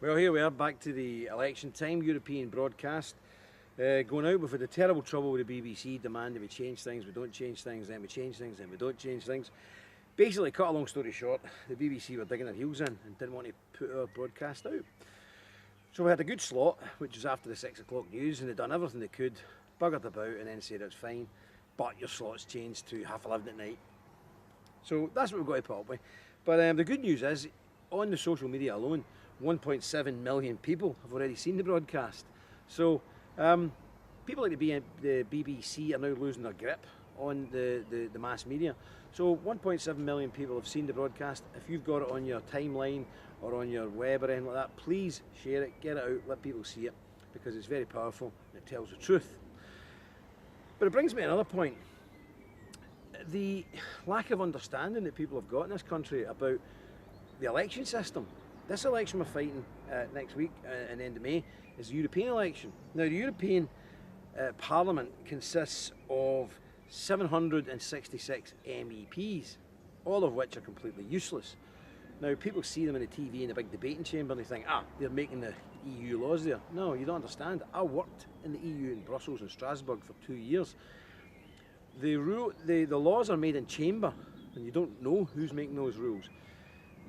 Well, here we are back to the election time, European broadcast. Going out, we've had a terrible trouble with the BBC demanding we change things, we don't change things, then we change things, then we don't change things. Basically, cut a long story short, the BBC were digging their heels in and didn't want to put our broadcast out. So we had a good slot, which was after the 6 o'clock news, and they'd done everything they could, buggered about and then said it's fine, but your slot's changed to 11:30 at night. So that's what we've got to put up with. But the good news is, on the social media alone, 1.7 million people have already seen the broadcast. So people like the BBC are now losing their grip on the mass media. So 1.7 million people have seen the broadcast. If you've got it on your timeline or on your web or anything like that, please share it, get it out, let people see it, because it's very powerful and it tells the truth. But it brings me to another point. The lack of understanding that people have got in this country about the election system. This election we're fighting next week, in the end of May, is the European election. Now, the European Parliament consists of 766 MEPs, all of which are completely useless. Now, people see them in the TV in the big debating chamber and they think, they're making the EU laws there. No, you don't understand. I worked in the EU in Brussels and Strasbourg for 2 years. The laws are made in chamber, and you don't know who's making those rules.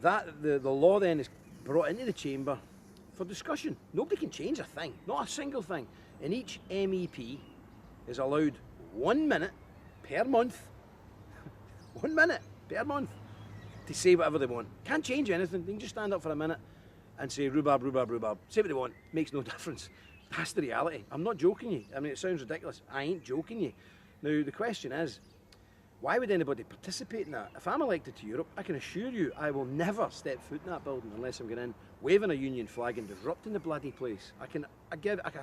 The law then is brought into the chamber for discussion. Nobody can change a thing, not a single thing. And each MEP is allowed 1 minute per month, 1 minute per month, to say whatever they want. Can't change anything. They can just stand up for a minute and say rhubarb, rhubarb, rhubarb. Say what they want. Makes no difference. That's the reality. I'm not joking you. I mean, it sounds ridiculous. I ain't joking you. Now, the question is, why would anybody participate in that? If I'm elected to Europe, I can assure you I will never step foot in that building unless I'm going in, waving a union flag and disrupting the bloody place. I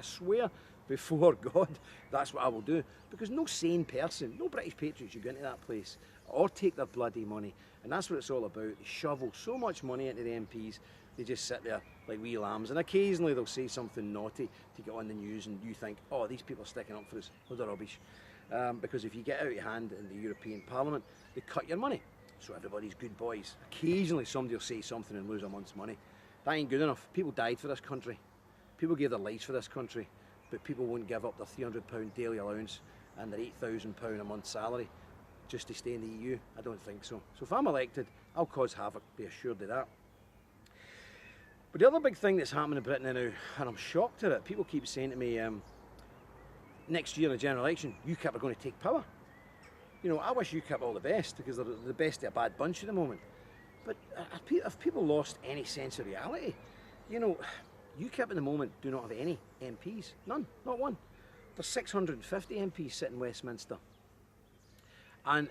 swear before God, that's what I will do. Because no sane person, no British patriot should go into that place or take their bloody money. And that's what it's all about. They shovel so much money into the MPs, they just sit there like wee lambs. And occasionally they'll say something naughty to get on the news and you think, oh, these people are sticking up for us. Load of rubbish. Because if you get out of hand in the European Parliament, they cut your money. So everybody's good boys. Occasionally somebody will say something and lose a month's money. That ain't good enough. People died for this country. People gave their lives for this country. But people won't give up their £300 daily allowance and their £8,000 a month salary just to stay in the EU. I don't think so. So if I'm elected, I'll cause havoc, be assured of that. But the other big thing that's happening in Britain now, and I'm shocked at it, people keep saying to me, next year in the general election, UKIP are going to take power. You know, I wish UKIP all the best, because they're the best of a bad bunch at the moment. But have people lost any sense of reality? You know, UKIP at the moment do not have any MPs. None, not one. There's 650 MPs sitting in Westminster. And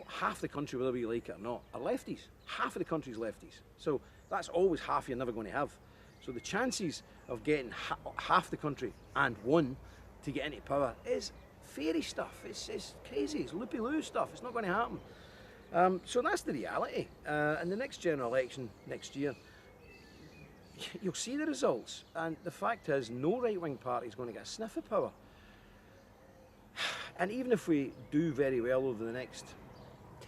half the country, whether you like it or not, are lefties. Half of the country's lefties. So that's always half you're never going to have. So the chances of getting half the country and one to get into power is fairy stuff. It's crazy. It's loopy-loo stuff. It's not going to happen. So that's the reality. In the next general election next year, you'll see the results. And the fact is, no right-wing party is going to get a sniff of power. And even if we do very well over the next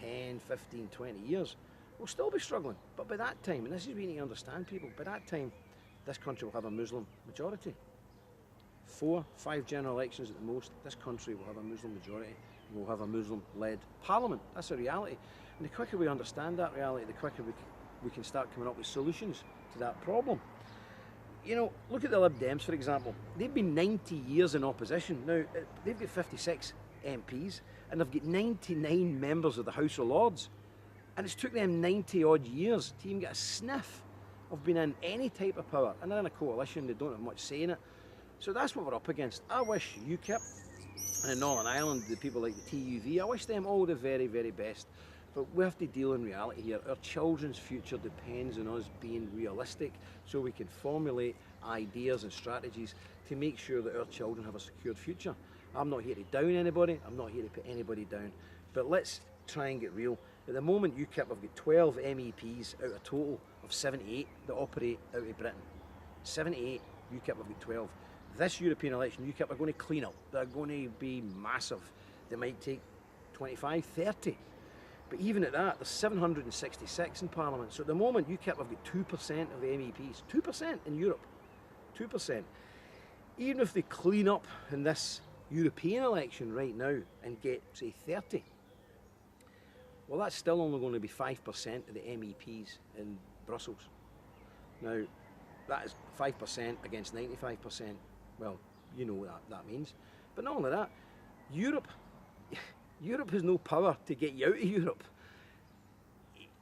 10, 15, 20 years, we'll still be struggling. But by that time, and this is what you need to understand, people, by that time, this country will have a Muslim majority. 4, 5 general elections at the most, this country will have a Muslim majority and we'll have a Muslim-led parliament. That's a reality. And the quicker we understand that reality, the quicker we can start coming up with solutions to that problem. You know, look at the Lib Dems, for example. They've been 90 years in opposition. Now, they've got 56 MPs and they've got 99 members of the House of Lords. And it's took them 90 odd years to even get a sniff of being in any type of power. And they're in a coalition, they don't have much say in it. So that's what we're up against. I wish UKIP and in Northern Ireland, the people like the TUV, I wish them all the very, very best. But we have to deal in reality here. Our children's future depends on us being realistic so we can formulate ideas and strategies to make sure that our children have a secured future. I'm not here to down anybody. I'm not here to put anybody down. But let's try and get real. At the moment, UKIP have got 12 MEPs out of a total of 78 that operate out of Britain. 78, UKIP have got 12. This European election, UKIP are going to clean up. They're going to be massive. They might take 25, 30. But even at that, there's 766 in Parliament. So at the moment, UKIP have got 2% of the MEPs. 2% in Europe. 2%. Even if they clean up in this European election right now and get, say, 30, well, that's still only going to be 5% of the MEPs in Brussels. Now, that is 5% against 95%. Well, you know what that means. But not only that, Europe has no power to get you out of Europe.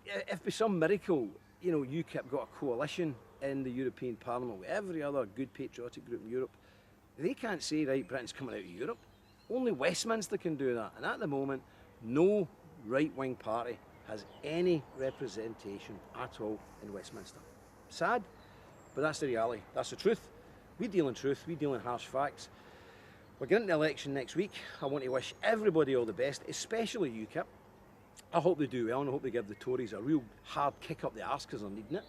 If by some miracle, you know, UKIP got a coalition in the European Parliament with every other good patriotic group in Europe, they can't say, right, Britain's coming out of Europe. Only Westminster can do that. And at the moment, no right-wing party has any representation at all in Westminster. Sad, but that's the reality. That's the truth. We deal in truth. We deal in harsh facts. We're getting the election next week. I want to wish everybody all the best, especially UKIP. I hope they do well, and I hope they give the Tories a real hard kick up the arse because they're needing it.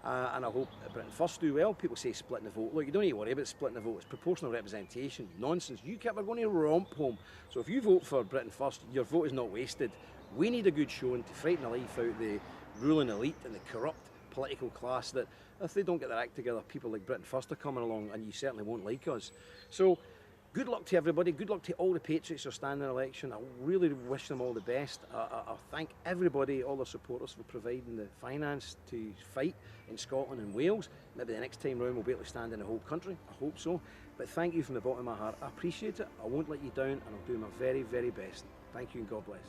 And I hope Britain First do well. People say splitting the vote. Look, you don't need to worry about splitting the vote. It's proportional representation. Nonsense. UKIP are going to romp home. So if you vote for Britain First, your vote is not wasted. We need a good showing to frighten the life out of the ruling elite and the corrupt political class that if they don't get their act together, people like Britain First are coming along, and you certainly won't like us. So good luck to everybody. Good luck to all the Patriots who are standing in election. I really wish them all the best. I thank everybody, all their supporters, for providing the finance to fight in Scotland and Wales. Maybe the next time round we'll be able to stand in the whole country. I hope so. But thank you from the bottom of my heart. I appreciate it. I won't let you down, and I'll do my very, very best. Thank you, and God bless.